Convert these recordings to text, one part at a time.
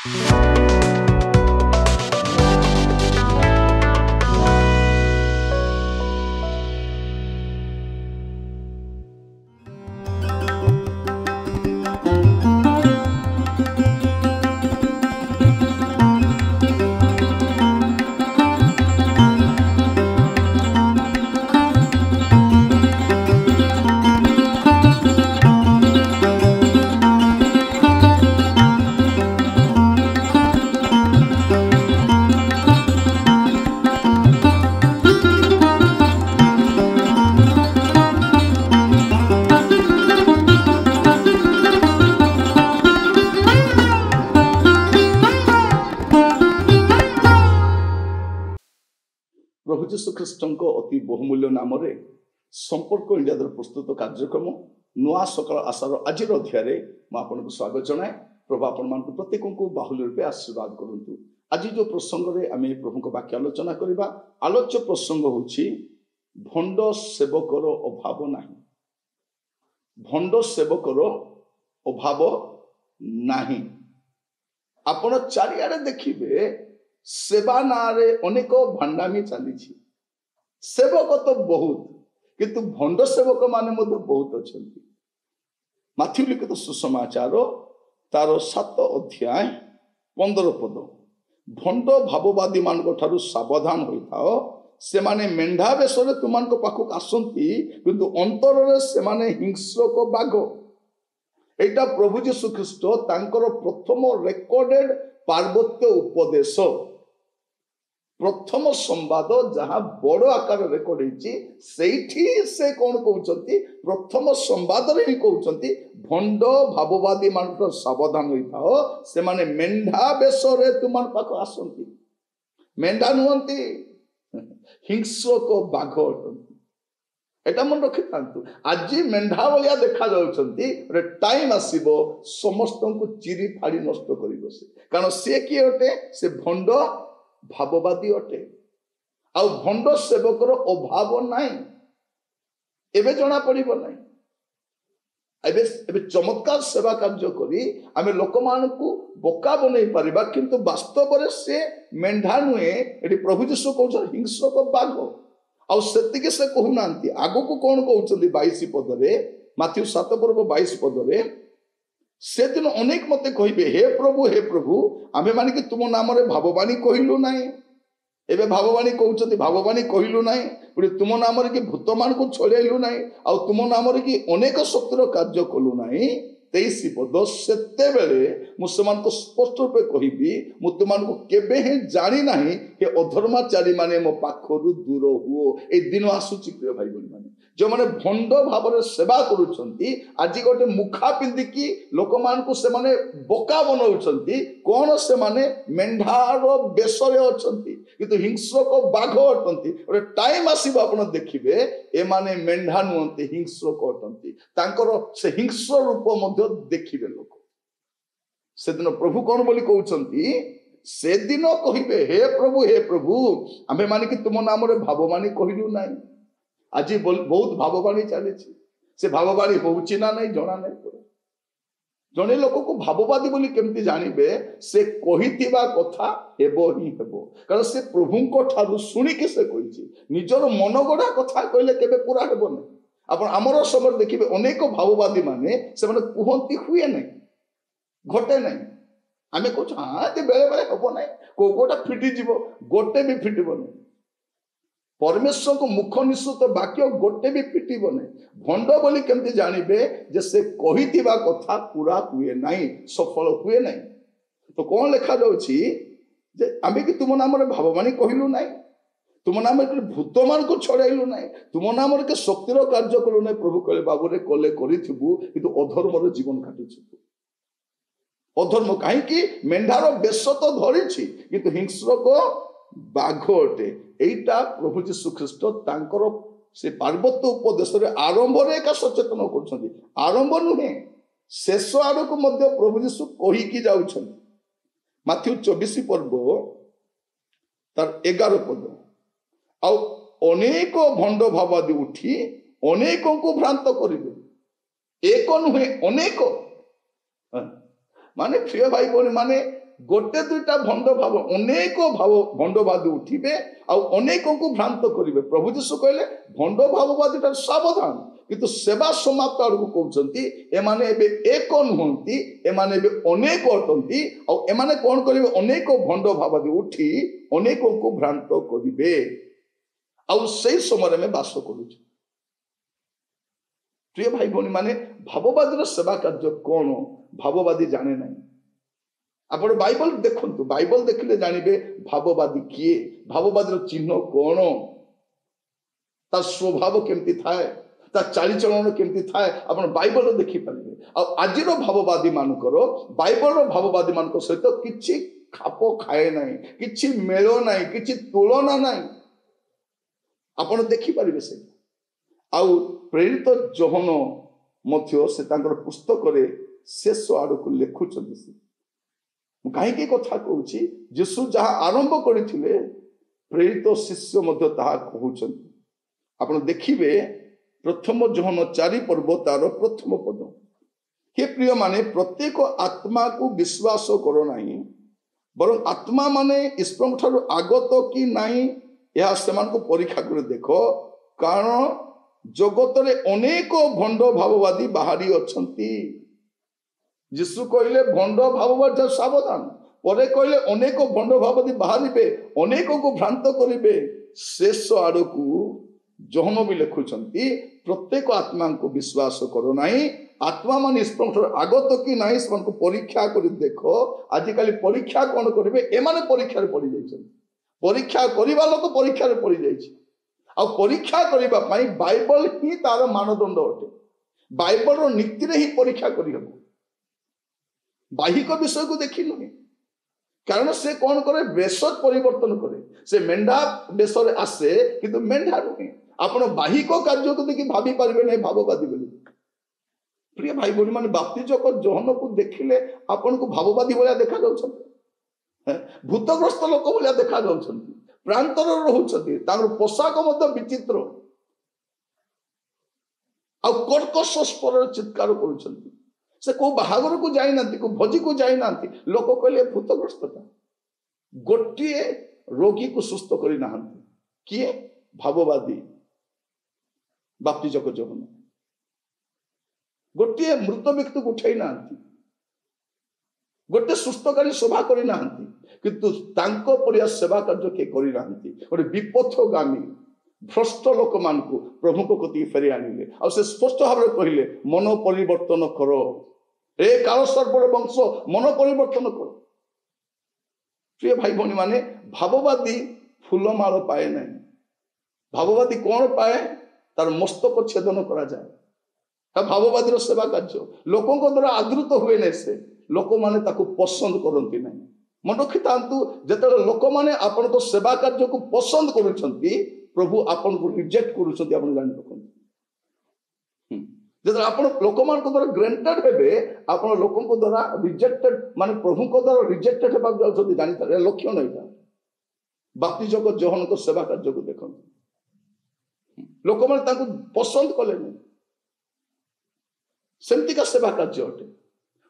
प्रभु जीशु ख्रीष्ट अति बहुमूल्य नाम संपर्क इंडिया द्वारा प्रस्तुत कार्यक्रम नुआ सकाल आशार आज अध्याय मुझे स्वागत जनाए। प्रभु आपण मान प्रत्येक को बाहुल्य रूपे आशीर्वाद करूँ। आज जो प्रसंग में आम प्रभु वाक्य आलोचना करवा, आलोच्य प्रसंग होछि भंड सेवकर अभाव नाही। भंड सेवकर अभाव नाही। आपण चारिआडे देखिबे सेवा नारे अनेक भंडामी चली। सेवक तो बहुत किंतु भंड सेवक माने बहुत अच्छा। माथ्यू लिखित सुसमाचार तार 7 अध्याय 15 पद, भंड भाववादी मान सावधान होता से माने मेंढा बेश तुम पाखक आसती किंतु अंतर से माने हिंस्रक बाघ। एटा प्रभु जीशु ख्रीष्ट तांकर प्रथम रेकर्डेड पार्वत्य उपदेश, प्रथम संवाद जहाँ बड़ आकार रेकर्ड होती से कौन कहते प्रथम संवाद ही कहते भंड भाववादी मान सावधान होता से माने मेंढा बेश तुम पाख आसती। मेंढा नुहति हिंस्रक बाघ अटंती। एटा मन रखी था। आज मेंढा भाया देखा जाउछंती, टाइम आसीबो समस्त को चिरी फाड़ी नष्ट कर बसे। कारण से किए अटे से भंड भाववादी अटे। आउ भंड सेवकर अभाव नाई एबे जना पड़िबो नाई। एबे चमत्कार सेवा कार्य करी आमे लोक मानकु बोका बनै परिबा, किंतु वास्तव रे से मेंढा नुए। एटी प्रभु जीशु कहउछ हिंस्रक बाघ। आउ सेतिके से कहउनांती आगो को कोन कहउछली 22 पद रे, माथ्यू 7 पर्व 22 पद रे, से दिन अनेक मते कहिबे हे प्रभु आमे माने कि तुम नाम रे भाववाणी कहिलु नाही। एबे भाववाणी कहउछती भाववाणी कहिलु नाही, पुरी तुम नाम रे कि भूत मान को छळैलु नाही, आ तुम नाम रे कि अनेक शक्तिर कार्य कलु नाही। 23 पद, सेते बेले मु समान को स्पष्ट रूपे कहिबी मु तुमान को केबे हे जानि नाही हे अधर्माचारी माने मो पाखरु दूर हुओ। ए दिन आसुची प्रिय भाई बहन माने जो माने भंड भाव में सेवा करुछंती, आज गोटे मुखा पिंधिकी लोक मान को से माने बोका बनाउछंती। कौन से माने मेंढार बेशरे अछंती किंतु हिंस्रक बाघ अटंती। गोटे टाइम आसीबो आपण देखिबे ए माने मेंढा नुहंती हिंस्रक अटंती। तांकर से हिंस्र रूप मध्य देखिबे लोक। से दिन प्रभु कौन बोली कहउछंती, से दिन कहिबे हे प्रभु आमे माने कि तुम नाम रे भाववाणी कहिलु नाही। आज बहुत भाववाणी चली। से भाववाणी होउची ना नहीं जना नहीं। जने लोक को भाववादी बोली केमती जानबे, से कहिथिबा कथा हेबो ही हेबो। कारण से प्रभु को ठारू सुनी कि से कहिछि। निजर मन गड़ा कथा कहले केबे पूरा हेबो नहीं। आपण हमर समय देखिबे अनेक भाववादी माने से माने कुहंती हुए नहीं, घटे नहीं। आमे कहछ हां ते बेले बेले हेबो नहीं, कोकोटा फिटी जीवो, गोटे भी फिटिबो नहीं। परमेश्वर को मुख निश्चित वाक्य गोटे भी फिटिबो नहीं। भंड बोली केमती जानबे जे से कहिथिबा कथा पूरा हुए नहीं, सफल हुए नहीं। तो कौन लिखा जाउछि जे आमे कि तुम नाम रे भाववाणी कहिलु नहीं, तुम नाम रे भूत मान को छड़ाइलु नहीं, तुम नाम रे के शक्तिर कार्य कलु नहीं। प्रभु कहले बाबू रे कले करिथिबु किंतु अधर्म रे जीवन काटिछु। अधर्म कहीं कि मेंढार बेश तो धरिछि किंतु हिंस्रक बाघ अटे। एटा प्रभु जीशु ख्रीष्ट तांकर से पार्वत्य उपदेश रे आरंभ रे का सचेतन करछन्ती। आरंभ नुहे शेष आड़ को मध्य प्रभु जीशु कही की जाउछन्ती। माथ्यू 24 पर्व तार 11 पद, आउ अनेक भंड भाववादी उठी अनेकों को भ्रांत करिवे। एक नुहे अनेक। माने प्रिय भाई बहन माने गोटे दुईटा भंड भाव अनेक भाव भंडवादी उठिबे आ अनेक को भ्रांत करिवे। प्रभु यीशु कहले भंड भाववादी सावधान, किंतु सेवा समाप्त आड़क कहते एमाने एबे एक नुहंती, एमाने एबे अनेक अटंती आ एमाने कौन करिवे अनेक भंड भाववादी उठी अनेक को भ्रांत करिवे। आ से समय में बास करूँ। प्रिय भाई भौणी माने भाववादी सेवा कार्य कौन भाववादी जाने ना। आप बाइबल देखु, बाइबल देखिले जानवे भाववादी किए, भाववादी चिन्ह कौन, तार स्वभाव केमती थाए, तार चालीचलन केमती थाए, आप बाइबल देखिपारे। आज भाववादी मानकर बाइबल भाववादी मान सहित किसी खाप खाए ना, कि मेल ना, कि तुलना ना, आप देखिपारे से। आउ प्रेरित जोहन मध्य से पुस्तक शेष आड़ को लिखुं। कहीं कथा कहूँ जीशु जहाँ आरंभ करते प्रेरित शिष्य मध्य ताहा कहते। आप देखिए प्रथम जोहन 4 पर्व तार प्रथम पद, हे प्रिय माने प्रत्येक आत्मा को विश्वास करो नहीं, बरं आत्मा माने ईश्वर ठारू आगत कि नहीं यह सेमान को परीक्षा कर देख, कारण जगत रे अनेक भंड भाववादी बाहरी अछंती। यीशु कहले भंड भाववादी सावधान, परे कहले अनेक भंड भाववादी बाहरिबे, अनेक को भ्रांत करिबे। शेष आड़ को जोहन भी लिखुचंती प्रत्येक आत्मा को विश्वास करो नहीं, आत्मा मान ईश्वर आगत कि नहीं से परीक्षा कर देख। आजिकल परीक्षा कौन करेंगे, एमाने परीक्षा पड़ जाइए, परीक्षा करवा लोक परीक्षा पड़ जाइए। आ परीक्षा करने बाइबल ही तार मानदंड अटे, बाइबल नीति ही परीक्षा करहब, बाहिक विषय को देखी नुहे। कारण से कौन करे वेश परिवर्तन करे, से मेंढा वेश आसे किंतु मेंढा नुहे। आप बाहिक कार्य को देखिए भाभी पारे नहीं भाववादी बोली। प्रिय भाई भौणी माने बाप्तिजक जोहन को देखिले आपन को भाववादी भाया देखा जाउछन्ति, भूतग्रस्त लोक भाया देखा जाउछन्ति, प्रांतर रोचंती, पोशाक विचित्र आ कर्कश स्वर चित्कार करुछन्ति। से को बाहागर को जाई नांती, को भोजी को जाई नांती, लोक कहले भूतग्रस्तता। गोटे रोगी को सुस्थ करि नाहंती, किए भाववादी बाप्तिजक जोहन। गोटे मृत व्यक्ति को उठाई नाहंती, गोटे सुस्थकारी सभा करि नाहंती, किंतु तांको परिया सेवा कार्य के करि नाहंती। गोटे विपथगामी भ्रष्ट लोक मान को प्रभु को कति फेरी आनिले। आ से स्पष्ट भाव कहले मन परिवर्तन करो, ए काल सर्पर वंश मन परिवर्तन करो। प्रिय भाई भौणी माने भाववादी फूलमाल पाए नहीं, भाववादी कौन पाए, तार मस्तक छेदन करा जाए। भाववादी सेवा कार्य लोकों द्वारा आदृत हुए नहीं, से लोक माने ताको पसंद करती नहीं। मन रखी था जो लोक मैंने आपण को सेवा कार्य को पसंद करुछंती, प्रभु आपन को रिजेक्ट करुछंती। आपण जानि रखन जो आपण लोक मान को द्वारा ग्रांटेड हेबे, आपण लोकन को द्वारा रिजेक्टेड माने प्रभु को द्वारा रिजेक्टेड हेबा जाउछंती। जानि था लक्षण एटा। बाप्तिजक जोहन को सेवा कार्य को देखन, लोक मान ताको पसंद कले नहीं, सेमती का सेवा कार्य अटे।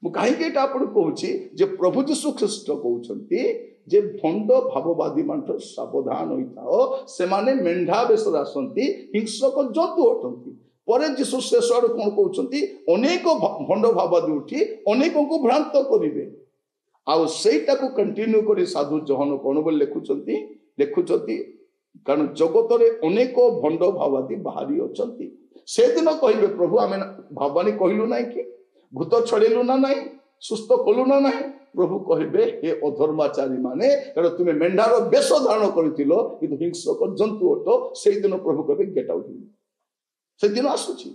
कहीं कहूँ प्रभु जीशु ख्रीस्ट कहते जे भंड भाववादी मान सावधान होता, से माने मेंढा बेश आसती, हिंसक जंतु अटंती। पर जीशु शेष आड़ कौन कहते अनेक भंड भाववादी उठी अनेक को भ्रांत करेंगे। आईटा को कंटिन्यू कर साधु जोहन कौन बोल लिखुंट, कारण जगत रे अनेक भंड भाववादी बाहरी अच्छा। से दिन कहे प्रभु आम भाववानी कहलु ना कि भूत छड़ेलु ना नहीं, सुस्थ कलु ना नहीं, प्रभु कहे हे अधर्माचारी माने, कारण तुम्हें मेंढार बेश धारण करिथिलो किंतु हिंसक जंतु अट। से दिन प्रभु कहे गेट आउट। से दिन आसुची,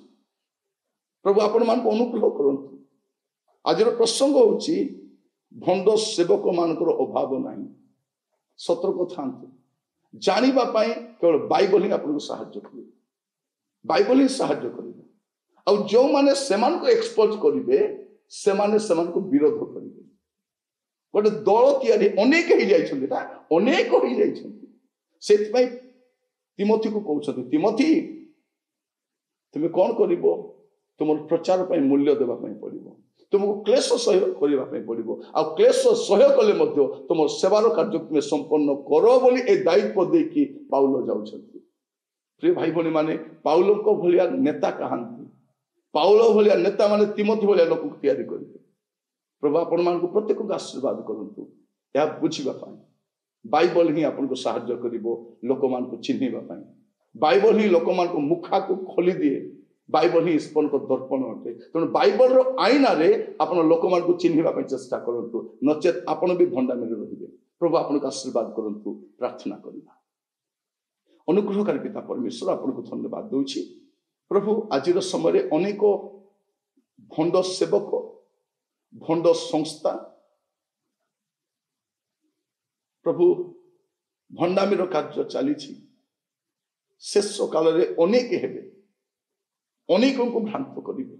प्रभु आपण मान को अनुग्रह करंतु। आज प्रसंग होची भंड सेवक मानकर अभाव नहीं, सतर्क थांतु। जानिबा पाई केवल बाइबल ही आपको साहाय्य करे, बाइबल ही साहाय्य करे। आ जो माने सेमान को एक्सपोज करिवे, से माने सेमान को विरोध करिवे। गोटे दल तैयारी अनेक हो जाइछन्ति, अनेक हो जाइछन्ति। सेति पई तिमोथी को कहउछन्ति, तिमोथी तुम कौन करिवो, तुम प्रचार पई मूल्य देबा पई पड़िवो। तुमको क्लेश सह्य करने पड़ो आ क्लेश सह्य कले तुम सेवार कार्य तुम्हें संपन्न कर बोली ए दायित्व देकी पाउल जाउछंती। प्रिय भाई भौणी माने पाउल को भलिया नेता कहांती पाउल भलिया नेता माने तिमोथी भलिया लोक तैयारी करिवे। प्रभु आपण मान प्रत्येक को आशीर्वाद करंतु या बुझिबा पाई बाइबल ही आपन को सहायता करिवो लोक मान को चिन्हिबा पाई। बाइबल ही लोक मान को मुखा को खोली दिए। बाइबल ही स्पन को दर्पण अटे तेणु बाइबल रो आईना रे आपण लोक मान को चिन्हिबा पाई चेष्टा करंतु नचेत आपण भी भंडामी रहिबे। प्रभु आपण को आशीर्वाद करंतु प्रार्थना करिबा। अनुग्रहकारी पिता परमेश्वर आपण को धन्यवाद दूची। प्रभु आज समय अनेक भंड सेवक भंड संस्था प्रभु भंडामीर कार्य चली शेष काल रे अनेक हेबे अनेक को भ्रांत करिवे।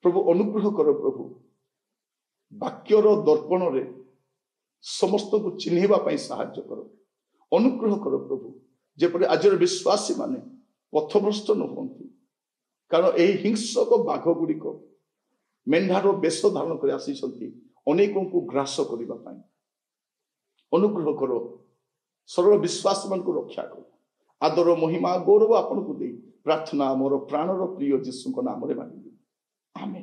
प्रभु अनुग्रह कर प्रभु वाक्यर दर्पण रे समस्त को चिन्हिबा पई सहायता कर अनुग्रह कर प्रभु जेपरि आज विश्वासी माने पथभ्रष्ट न होंती कारण यही हिंसक बाघ गुड़िक मेंढार बेश धारण कर आसी अनेकों को ग्रास करने अनुग्रह करो सरल विश्वास मान को रक्षा करो आदर महिमा गौरव आपन को दे प्रार्थना मोर प्राणर प्रिय जीशु नाम मांगी आमेन।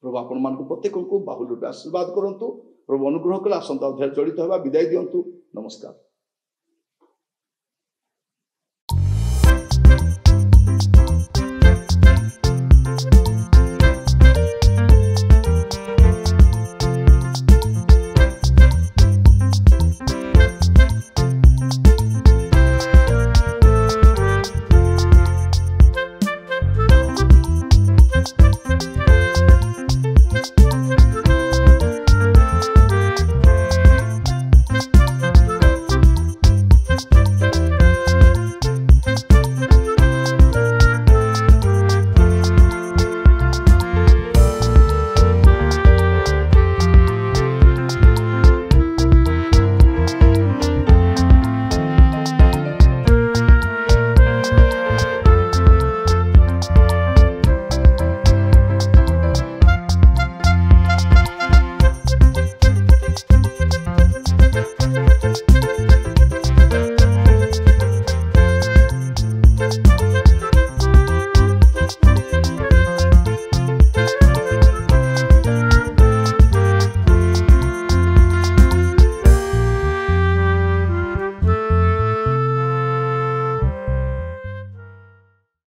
प्रभु आपण मान प्रत्येक को बाहुल रूपे आशीर्वाद करंतु। प्रभु अनुग्रह कले आसंता अध्याय जड़ित होगा विदाय दियंतु। नमस्कार।